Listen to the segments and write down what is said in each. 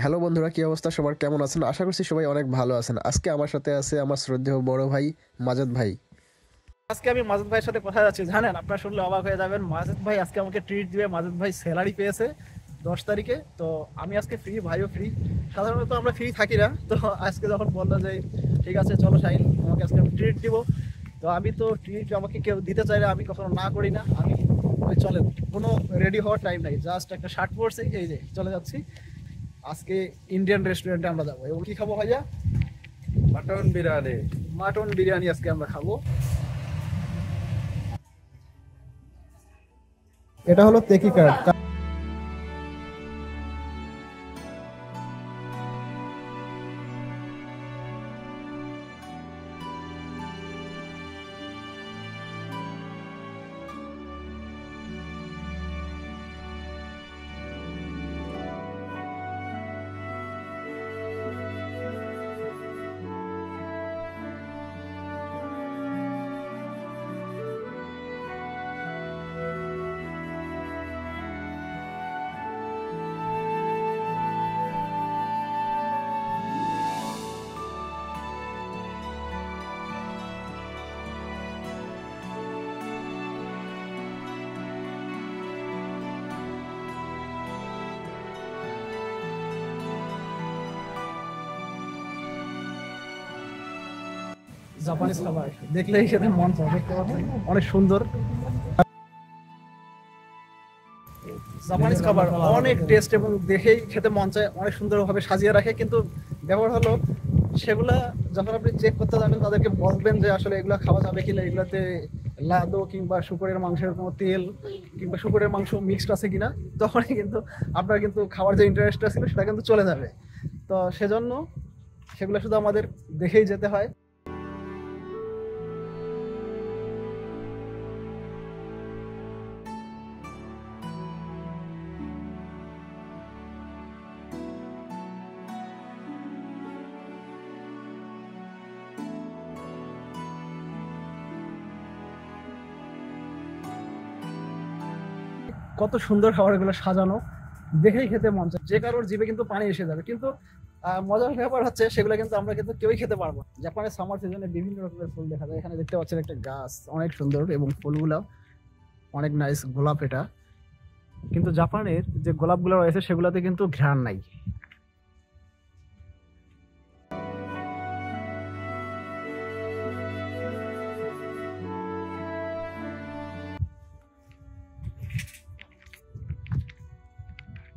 Hello বন্ধুরা, কি অবস্থা সবার? কেমন আছেন? আশা করছি সবাই অনেক ভালো আছেন। আজকে আমার সাথে আছে আমার শ্রদ্ধেয় বড় ভাই মাজেদ ভাই। আজকে আমি মাজেদ ভাইয়ের সাথে কথা যাচ্ছি, জানেন? আপনারা শুনলে অবাক হয়ে যাবেন। মাজেদ ভাই আজকে আমাকে ট্রিট দিবে। মাজেদ ভাই স্যালারি পেয়েছে 10 তারিখে। তো আমি আজকে ফ্রি, ভাইও ফ্রি। সাধারণত আমরা ফ্রি থাকি না, তো আজকে যখন বললো যে ঠিক আছে চলো শাহিন, আমাকে আজকে আমি ট্রিট দিব, তো আমি তো ট্রিট আমাকে কেউ দিতে চাইলে আমি কখনো না করি না। আমি ওই চলে, কোনো রেডি হওয়ার টাইম নাই, জাস্ট একটা শার্ট পরছি, এই যে চলে যাচ্ছি। আজকে ইন্ডিয়ান রেস্টুরেন্টে আমরা যাবো এবং কি খাবো ভাইয়া? মাটন বিরিয়ানি। মাটন বিরিয়ানি আজকে আমরা খাবো। এটা হলো তেকি কার্ড। জাপানিজ খাবার দেখলেই খেতে মন চায়, দেখতে পাচ্ছেন অনেক সুন্দর। জাপানিজ খাবার অনেক টেস্ট এবং দেখেই খেতে মন চায়, অনেক সুন্দরভাবে সাজিয়ে রাখে। কিন্তু ব্যাপার হলো সেগুলা যখন আপনি চেক করতে যাবেন, তাদেরকে বলবেন যে আসলে এগুলা খাওয়া যাবে কিনা, এগুলাতে লাদো কিংবা শুকরের মাংসের কোনো তেল কিংবা শুকরের মাংস মিক্সড আছে কিনা, তখনই কিন্তু আপনার কিন্তু খাওয়ার যে ইন্টারেস্টটা ছিল সেটা কিন্তু চলে যাবে। তো সেজন্য সেগুলো শুধু আমাদের দেখেই যেতে হয়। কত সুন্দর খাবার এগুলো সাজানো, দেখেই খেতে মন চায়, যে কারোর জিভে কিন্তু পানি এসে যাবে। কিন্তু মজার ব্যাপার হচ্ছে সেগুলো কিন্তু আমরা কিন্তু কেউই খেতে পারবো না। জাপানের সামার সিজনে বিভিন্ন রকমের ফুল দেখা যায়। এখানে দেখতে পাচ্ছেন একটা গাছ, অনেক সুন্দর এবং ফুলগুলো অনেক নাইস, গোলাপ এটা। কিন্তু জাপানের যে গোলাপগুলো রয়েছে সেগুলোতে কিন্তু ঘ্রাণ নাই।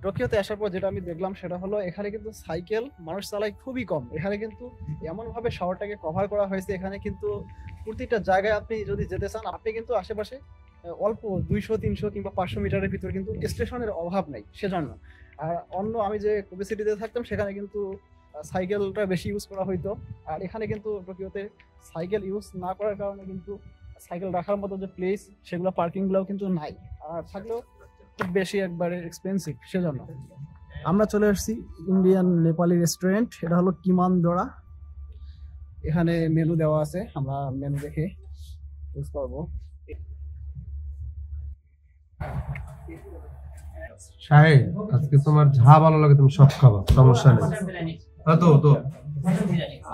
টোকিওতে আসার পর যেটা আমি দেখলাম সেটা হলো এখানে কিন্তু সাইকেল মানুষ চালায় খুবই কম। এখানে কিন্তু এমন ভাবে শহরটাকে কভার করা হয়েছে, এখানে কিন্তু প্রতিটা জায়গায় আপনি যদি যেতে চান, আপনি কিন্তু আশেপাশে অল্প 200 300 কিংবা 500 মিটারের ভিতর কিন্তু স্টেশনের অভাব নাই সেজন্য। আর অন্য আমি যে কোবে সিটিতে থাকতাম সেখানে কিন্তু সাইকেলটা বেশি ইউজ করা হইতো। আর এখানে কিন্তু টোকিওতে সাইকেল ইউজ না করার কারণে কিন্তু সাইকেল রাখার মতো যে প্লেস, সেগুলো পার্কিং গুলাও কিন্তু নাই। আর থাকলেও খুব বেশি একবারে এক্সপেন্সিভ, সেজন্য আমরা চলে আসছি ইন্ডিয়ান নেপালি রেস্টুরেন্ট। এটা হলো কিমান দোরা। এখানে মেনু দেওয়া আছে, আমরা মেনু দেখে চুজ করবো। শাহিন, আজকে তোমার যা ভালো লাগে তুমি সব খাবা, সমস্যা নেই। हाँ तो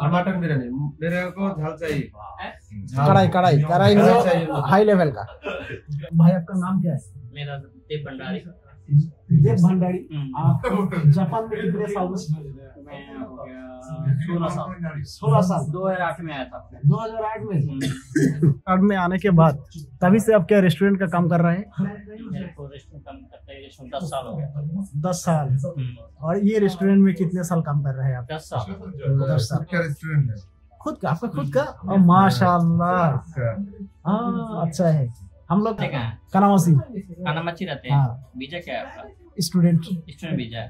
और मटन बिरयानी मेरे को झाल चाहिए। कढ़ाई कढ़ाई कढ़ाई हाई लेवल का। भाई आपका नाम क्या है? मेरा देव भंडारी। देव भंडारी। आप जापान में कितने साल से? मैं हो गया 16 साल। 16 साल। 2008 में आया था। 2008 में। 2008 में आने के बाद तभी से आप क्या रेस्टोरेंट का काम कर रहे हैं? मेरे को रेस्टोरेंट काम करते हैं 10 साल हो गया। 10 साल। और ये रेस्टोरेंट में कितने साल काम कर रहे हैं आप? 10 साल। 10 साल। क्या रेस्टोरेंट है? खुद का, आपका खुद का? और माशाल्लाह। हाँ अच्छा है। हम लोग कनावासी कानामाची रहते हैं। हाँ। वीजा क्या है आपका? स्टूडेंट। स्टूडेंट वीजा है।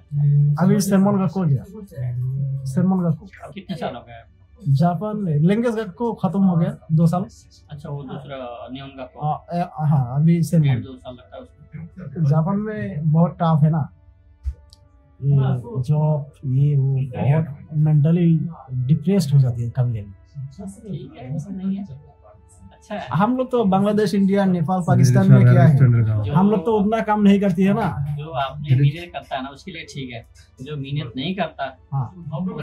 अभी सरमन का को गया, सरमन का को कितने साल हो गए? जापान में लैंग्वेज का को खत्म हो गया 2 साल। अच्छा, वो दूसरा नियॉन का को हाँ अभी सरमन। 2 साल लगता है उसको। जापान में बहुत टफ है ना, ये जॉब ये वो, बहुत मेंटली डिप्रेस्ड हो जाती है कभी कभी। ठीक है, ऐसा नहीं है। अच्छा है। हम लोग तो बांग्लादेश, इंडिया, नेपाल, पाकिस्तान में क्या है, हम लोग तो उतना काम नहीं करती है ना। जो आपने मेहनत करता है ना उसके लिए ठीक है, जो मेहनत नहीं करता हाँ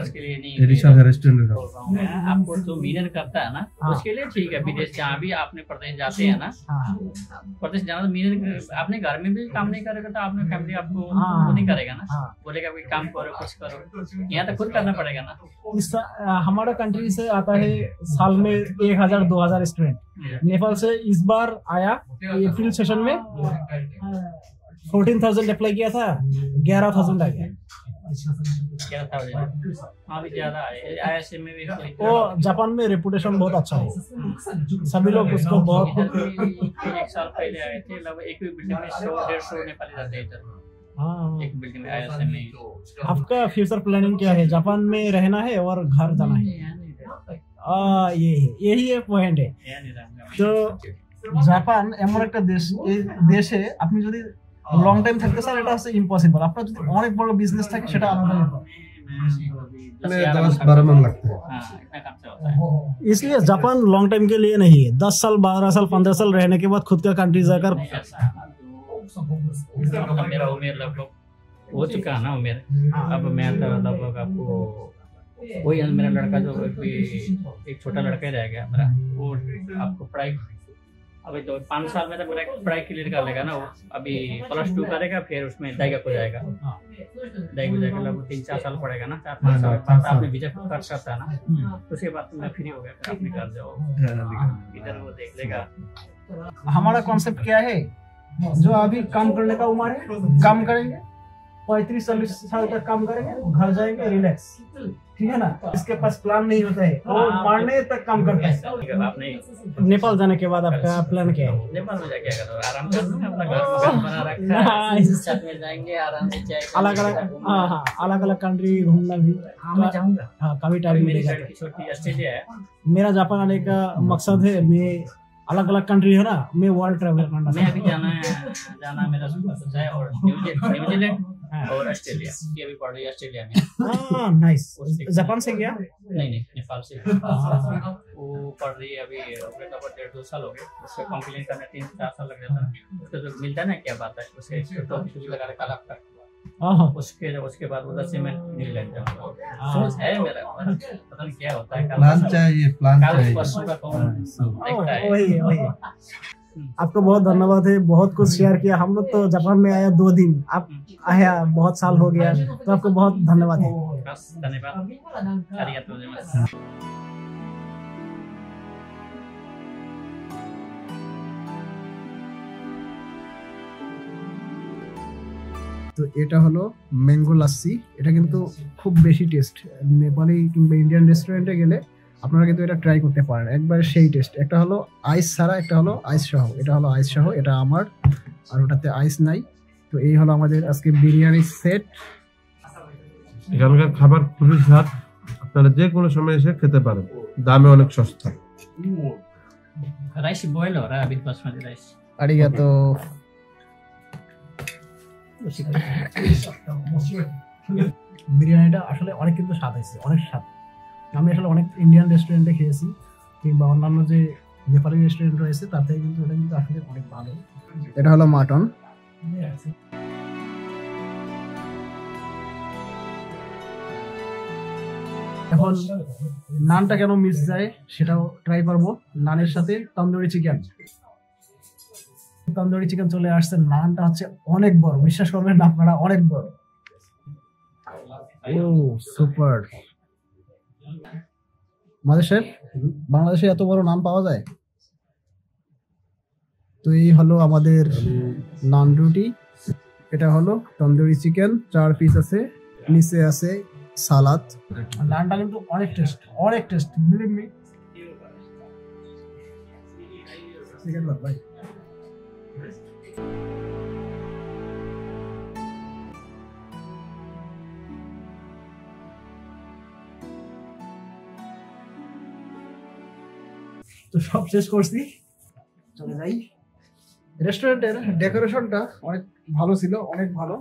उसके लिए नहीं। एडिशा रेस्टोरेंट बोल रहा हूँ मैं, आपको जो मेहनत करता है ना हाँ। उसके लिए ठीक है। विदेश जहाँ भी आपने प्रदेश जाते हैं ना, हाँ प्रदेश जाना तो मेहनत, आपने घर में भी काम नहीं करेगा तो आपने फैमिली आपको हाँ। वो नहीं करेगा ना, हाँ। बोलेगा कोई काम करो कुछ करो, यहाँ तो खुद करना पड़ेगा ना। हमारा कंट्री से आता है साल में 1000-2000 स्टूडेंट। नेपाल से इस बार आया अप्रैल सेशन में 14,000 अप्लाई किया था, 11,000 आ गया। क्या था वहाँ भी ज्यादा है, IISM में भी वो जापान में रेपुटेशन बहुत अच्छा है, सभी लोग उसको बहुत एक साल पहले आए थे, लगभग एक भी बिल्डिंग में 100-150 नेपाली रहते हैं इधर, हाँ। एक बिल्डिंग में IISM में। आपका फ्यूचर प्लानिंग क्या है? जापान में रहना है और घर जाना है? यही एक पॉइंट है। তো জাপান এমন একটা দেশ, এই দেশে আপনি যদি লং টাইম থাকতে চান এটা হচ্ছে ইম্পসিবল। আপনার যদি অনেক বড় বিজনেস থাকে সেটা আলাদা ব্যাপার। 10-12 मन लगता है। हाँ, इतना खर्चा होता है। इसलिए जापान लॉन्ग टाइम के लिए नहीं है। 10 साल 12 साल 15 साल रहने के बाद खुद का कंट्री जाकर नहीं ऐसा है ना, तो मेरा उम्र लगभग हो चुका है ना उम्र, अब मैं तो लगभग आपको वही है, मेरा लड़का जो अभी एक छोटा लड़का ही रह गया मेरा, वो आपको पढ़ाई अभी तो 5 साल में तो मेरा पढ़ाई क्लियर कर लेगा ना, वो अभी +2 करेगा, फिर उसमें दाइगा हो जाएगा, दाइगा हो जाएगा, लगभग 3-4 साल पढ़ेगा ना, 4-5 साल बाद आपने वीजा खर्च करता है ना, उसके बाद तो मैं फ्री हो गया, फिर आप निकल जाओ इधर, वो देख लेगा। हमारा कॉन्सेप्ट क्या है, जो अभी काम करने का उम्र है काम करेंगे, 35-40 साल तक काम करेंगे, घर जाएंगे रिलैक्स, ठीक है ना। इसके पास प्लान नहीं होता है, वो मारने तक काम करता है। आपने नेपाल जाने के बाद आपका प्लान क्या है? नेपाल में जाके क्या करो, आराम करना है, अपना घर बना रखा है, साथ में जाएंगे आराम से, चाय अलग अलग, हाँ हाँ, अलग अलग कंट्री घूमना भी। मैं चाहूंगा, हाँ, कभी टाइम मेरी मिलेगा। लड़की छोटी ऑस्ट्रेलिया है, मेरा जापान आने का मकसद है, मैं अलग अलग कंट्री है ना, मैं वर्ल्ड ट्रैवल करना मैं अभी जाना मेरा सोचा है, और न्यूजीलैंड और ऑस्ट्रेलिया, ये भी पढ़ रही है ऑस्ट्रेलिया में। हाँ नाइस। जापान से गया? नहीं नेपाल से। वो पढ़ रही है अभी, लगभग 1.5-2 साल हो गए, उसका कंप्लीट करने 3-4 साल लग जाता है, उसको जो मिलता है ना क्या बात है, उसके टॉपिक लगा रखा लगता है, उसके बाद उधर से मैं न्यूजीलैंड जाऊंगा, सोच है मेरा, पता नहीं क्या होता है, प्लान चाहिए, प्लान कल चाहिए। परसों का कौन देखता है। वही वही। आपको बहुत धन्यवाद है, बहुत कुछ शेयर किया। हम लोग तो जापान में आया 2 दिन, आप आया बहुत साल हो गया, तो आपको बहुत धन्यवाद है। बस धन्यवाद, आरिगातो गोजाइमासु। তো এটা হলো ম্যাঙ্গো লাস্সি। এটা কিন্তু খুব বেশি টেস্ট, নেপালি কিংবা ইন্ডিয়ান রেস্টুরেন্টে গেলে আপনারা কিন্তু এটা ট্রাই করতে পারেন, একবারে সেই টেস্ট। একটা হলো আইস ছাড়া, একটা হলো আইস সহ। এটা হলো আইস সহ, এটা আমার, আর ওটাতে আইস নাই। তো এই হলো আমাদের আজকে বিরিয়ানি সেট। এখানকার খাবার খুবই স্বাদ, আপনারা যে কোনো সময় এসে খেতে পারেন, দামে অনেক সস্তা। राइस बॉयल हो रहा है अभी, बासमती राइस। আরিগাতো। বিরিয়ানিটা আসলে অনেক কিন্তু স্বাদ হয়েছে, অনেক স্বাদ। আমি আসলে অনেক ইন্ডিয়ান রেস্টুরেন্টে খেয়েছি কিংবা অন্যান্য যে নেপালি রেস্টুরেন্ট রয়েছে, তাতে কিন্তু এটা কিন্তু আসলে অনেক ভালো। এটা হলো মাটন। এখন নানটা কেন মিস যায় সেটাও ট্রাই করবো। নানের সাথে তন্দুরি চিকেন, তন্দুরি চিকেন চলে আসছে। নানটা হচ্ছে অনেক বড়, বিশ্বাস করবেন না আপনারা, অনেক বড়। ও সুপার। বাংলাদেশে এত বড় নান পাওয়া যায়? তো এই হলো আমাদের নান রুটি। এটা হলো তন্দুরি চিকেন, 4 পিস আছে, নিচে আছে সালাদ। নানটা কিন্তু অনেক টেস্ট, অনেক টেস্ট, বিলিভ মি। চিকেন ভাই তো সব শেষ করছি, চলে যাই। রেস্টুরেন্টের ডেকোরেশনটা অনেক ভালো ছিল, অনেক ভালো।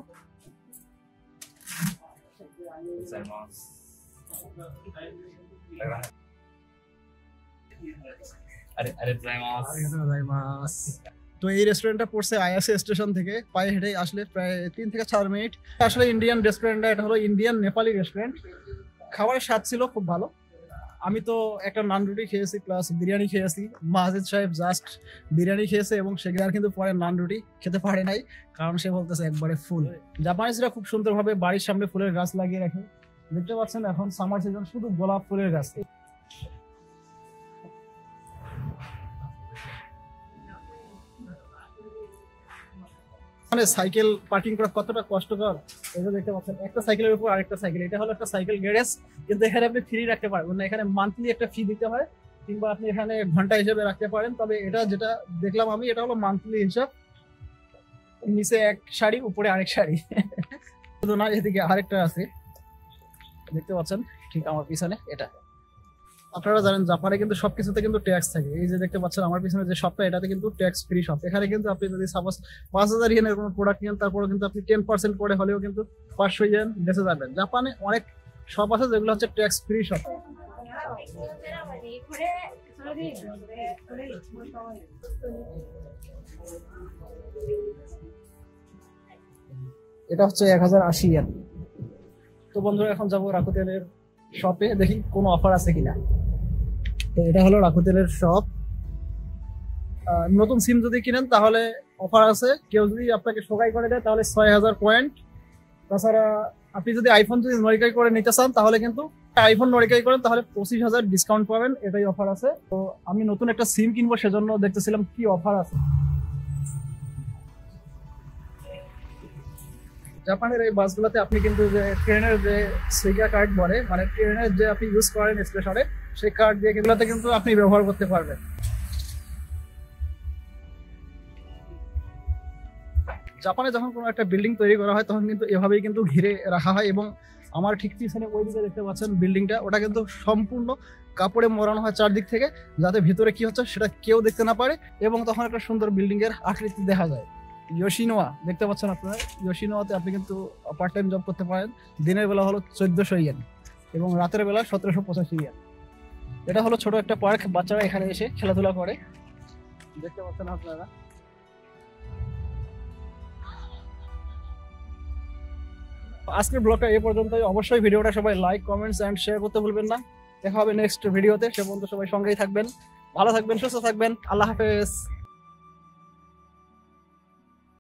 अरे अरे তো এই রেস্টুরেন্টটা পড়ছে আইএসএ স্টেশন থেকে, পায়ে হেঁটে আসলে প্রায় 3 থেকে 4 মিনিট। আসলে ইন্ডিয়ান রেস্টুরেন্টটা, এটা হলো ইন্ডিয়ান নেপালি রেস্টুরেন্ট। খাবারের স্বাদ ছিল খুব ভালো। আমি তো একটা নান রুটি খেয়েছি প্লাস বিরিয়ানি খেয়েছি। মাজিদ সাহেব জাস্ট বিরিয়ানি খেয়েছে এবং সে আর কিন্তু পরে নান রুটি খেতে পারে নাই, কারণ সে বলতেছে একবারে ফুল। জাপানিজরা খুব সুন্দরভাবে বাড়ির সামনে ফুলের গাছ লাগিয়ে রাখে। দেখতে পাচ্ছেন এখন সামার সিজন, শুধু গোলাপ ফুলের গাছ। মানে সাইকেল পার্কিং করা কতটা কষ্টকর এটা দেখতে পাচ্ছেন। একটা সাইকেলের উপর আরেকটা সাইকেল। এটা হলো একটা সাইকেল গ্যারেজ, কিন্তু এখানে আপনি ফ্রি রাখতে পারবেন না। এখানে মান্থলি একটা ফি দিতে হয়, কিংবা আপনি এখানে ঘন্টা হিসেবে রাখতে পারেন। তবে এটা যেটা দেখলাম আমি, এটা হলো মান্থলি হিসাব। নিচে এক শাড়ি, উপরে আরেক শাড়ি। শুধু না, এদিকে আরেকটা আছে দেখতে পাচ্ছেন ঠিক আমার পিছনে। এটা আপনারা জানেন জাপানে কিন্তু সবকিছুতে কিন্তু ট্যাক্স থাকে। এই যে দেখতে পাচ্ছেন আমার পিছনে যে শপটা, এটাতে কিন্তু ট্যাক্স ফ্রি শপ। এখানে কিন্তু আপনি যদি সাপোজ 5,000 ইয়েনের কোনো প্রোডাক্ট নেন, তারপরে কিন্তু আপনি 10% করে হলেও কিন্তু 500 ইয়েন বেঁচে যাবেন। জাপানে অনেক শপ আছে যেগুলো হচ্ছে ট্যাক্স ফ্রি শপ। এটা হচ্ছে 1080 ইয়েন। তো বন্ধুরা এখন যাবো রাকুতেলের শপে, দেখি কোনো অফার আছে কিনা। তো এটা হলো রাকুতেলের শপ। নতুন সিম যদি কিনেন তাহলে অফার আছে। কেউ যদি আপনাকে সোগাই করে দেয় তাহলে 6000 পয়েন্ট। তাছাড়া আপনি যদি আইফোন যদি নরিকাই করে নিতে চান তাহলে কিন্তু আইফোন নরিকাই করেন তাহলে 25,000 ডিসকাউন্ট পাবেন। এটাই অফার আছে। তো আমি নতুন একটা সিম কিনবো, সেজন্য দেখতেছিলাম কি অফার আছে। জাপানের এই বাসগুলোতে আপনি কিন্তু যে ট্রেনের যে সুইগা কার্ড বলে, মানে ট্রেনের যে আপনি ইউজ করেন স্টেশনে, সেই কার্ড দিয়ে এগুলোতে কিন্তু আপনি ব্যবহার করতে পারবেন। জাপানে যখন কোনো একটা বিল্ডিং তৈরি করা হয় তখন কিন্তু এভাবেই কিন্তু ঘিরে রাখা হয়, এবং আমার ঠিক পিছনে ওই দিকে দেখতে পাচ্ছেন বিল্ডিংটা, ওটা কিন্তু সম্পূর্ণ কাপড়ে মোড়ানো হয় চারদিক থেকে, যাতে ভিতরে কি হচ্ছে সেটা কেউ দেখতে না পারে, এবং তখন একটা সুন্দর বিল্ডিং এর আকৃতি দেখা যায়। ইয়োশিনোয়া দেখতে পাচ্ছেন আপনারা, ইয়োশিনোয়াতে আপনি কিন্তু পার্ট টাইম জব করতে পারেন। দিনের বেলা হলো 1400 ইয়েন এবং রাতের বেলা 1785 ইয়েন। এটা হলো ছোট একটা পার্ক, বাচ্চারা এখানে এসে খেলাধুলা করে, দেখতে পাচ্ছেন আপনারা। আজকের ব্লগটা এই পর্যন্তই। অবশ্যই ভিডিওটা সবাই লাইক, কমেন্টস এন্ড শেয়ার করতে ভুলবেন না। দেখা হবে নেক্সট ভিডিওতে। সে পর্যন্ত সবাই সঙ্গেই থাকবেন, ভালো থাকবেন, সুস্থ থাকবেন। আল্লাহ হাফেজ।